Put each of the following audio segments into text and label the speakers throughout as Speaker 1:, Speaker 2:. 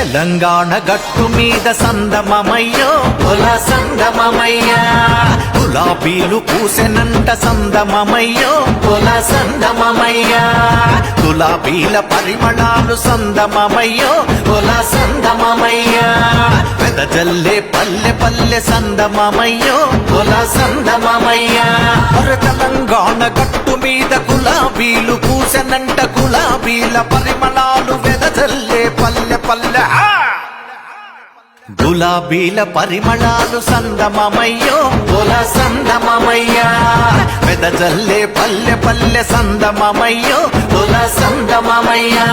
Speaker 1: తెలంగాణ గట్టు మీద సందమమయ్యో కుల సందమమయ్యా గులాబీలు పూసెనంట సందమమయ్యో కుల సందమమయ్యా గులాబీల పరిమళాలు సందమమయ్యో కుల సందమమయ్యా వెదజల్లే పల్లె పల్లె సందమమయ్యో కుల సందమమయ్యా తెలంగాణ గట్టు మీద గులాబీలు పూసెనంట గులాబీల పరిమళాలు వెదజల్లే పల్లె పల్లె గులాబీల పరిమళాలు సందమమయ్యో కుల సందమమయ్యా వెదజల్లే పల్లె పల్లె సందమమయ్యో కుల సందమమయ్యా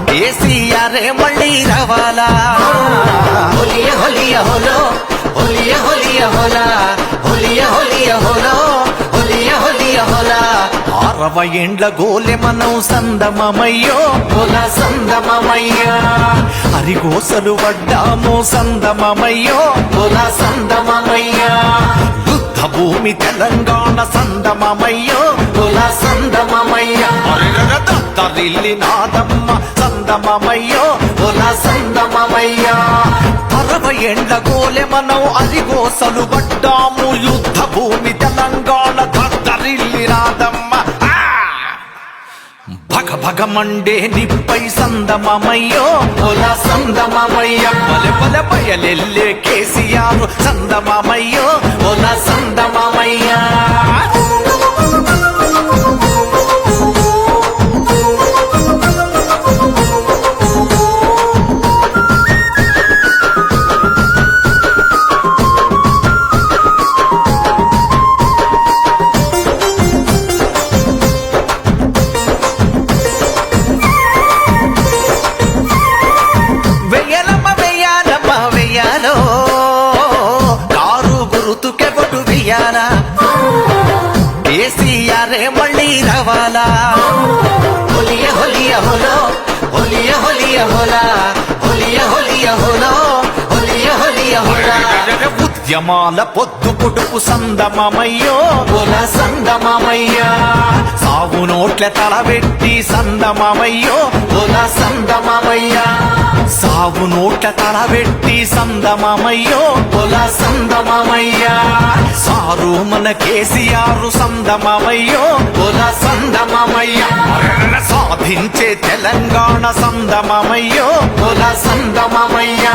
Speaker 1: కేసీఆరే మళ్ళీ రవాలా హోలియ హోలియ హోలో హోలియ హోలియ హోలా హోలియ హోలియ హోలో హోలియ హోలియ హోలా 60 ఏండ్ల గోలె మనం సందమమయ్యో కుల సందమమయ్యా హరిగోసలు వడ్డామో సందమమయ్యో కుల సందమమయ్యా యుద్ధ భూమి తెలంగాణ సందమమయ్యో కుల సందమమయ్యా తరిల్లి నాదమ్మ సందమమయ్యో కుల సందమమయ్యా 60 ఏండ్ల గోలె మనం అరిగోసలు వడ్డాము యుద్ధ భూమి తెలంగాణ తరిల్లి నాదమ్మ భగ భగ మండే నిప్పై సందమమయ్యో కుల సందమమయ్య పలె పలె బయలెల్లే కేసీఆర్ సందమమయ్యో కుల సందమమయ్యా కేసీఆరే మళ్ళీ రవాలా హోలియ హోలియ హోలో హోలియ హోలియ హోలా హోలియ హోలియ హోలో హోలియ హోలియ హోలా ఉద్యమాల పొద్దు పొడుపు సందమమయ్యో కుల సందమమయ్యా సాగు నోట్ల తలబెట్టి సందమమయ్యో కుల సందమమయ్యా సాగు నోట్ల తలబెట్టి సందమమయ్యో కుల సందమమయ్యా సారు మన కేసీఆర్ సందమమయ్యో కుల సందమమయ్యా సాధించే తెలంగాణ సందమమయ్యో కుల సందమమయ్యా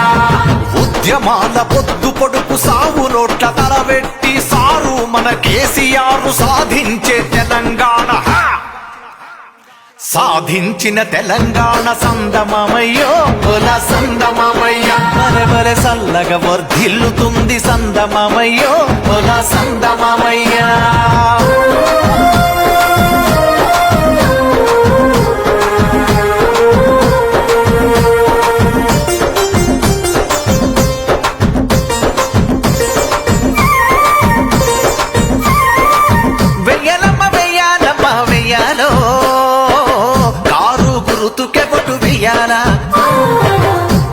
Speaker 1: ఉద్యమాల పొద్దు పొడుపు సాగు నోట్ల తలబెట్టి సారు మన కేసీఆర్ సాధించే తెలంగాణ సాధించిన తెలంగాణ సందమమయ్యో కుల సందమమయ్యా మరెవరె సల్లగా వర్ధిల్లుతుంది సందమమయ్యో కుల సందమమయ్యా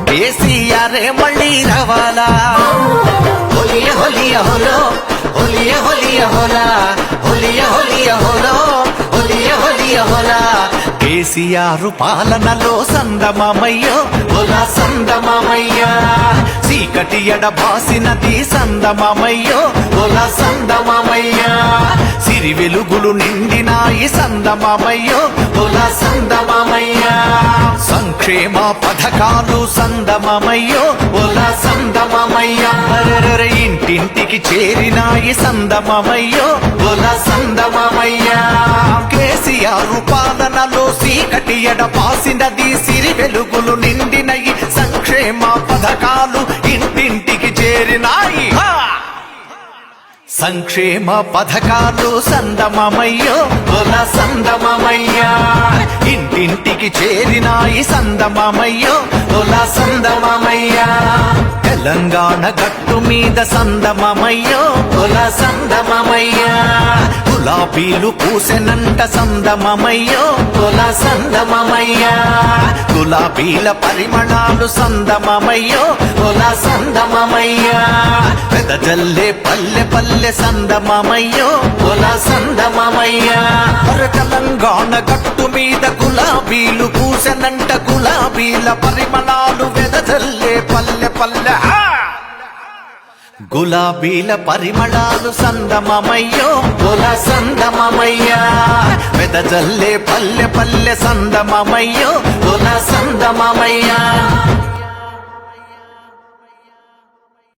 Speaker 1: కేసీఆరే మళ్ళీ రవాలా హోలియ హోలియ హోలో హోలియ హోలియ హోలా హోలియ హోలియ హోలో హోలియ హోలియ హోలా కేసీఆర్ పాలనలో సందమమయ్యో కుల సందమమయ్యా చీకటి ఎడబాసినది సందమమయ్యో కుల సందమమయ్యా సిరి వెలుగులు నిండినాయి సందమమయ్యో కుల సందమమయ్యా సంక్షేమ పథకాలు సందమమయ్యో కుల సందమమయ్యా ఇంటింటికి చేరినాయి సందమమయ్యో కుల సందమమయ్యా కేసీఆర్ పాలనలో చీకటి ఎడబాసినది సిరి వెలుగులు నిండినయి సంక్షేమ పథకాలు ఇంటింటికి చేరినాయి సంక్షేమ పథకాలు సందమమయ్యో కుల సందమమయ్యా ఇంటింటికి చేరినాయి సందమమయ్యో కుల సందమమయ్యా తెలంగాణ గట్టు మీద సందమమయ్యో కుల సందమమయ్యా గులాబీలు పూసెనంట సందమమయ్యో కుల సందమమయ్య గులాబీల పరిమళాలు సందమమయ్యో కుల సందమమయ్య వెదజల్లే పల్లె పల్లె సందమమయ్యో కుల సందమమయ్య తెలంగాణ గట్టు మీద గులాబీలు పూసెనంట గులాబీల పరిమళాలు వెదజల్లే పల్లె పల్లె గులాబీల పరిమళాలు సందమమయ్యో కుల సందమమయ్య వెదజల్లే పల్లె పల్లె సందమమయ్యో కుల సందమమయ్య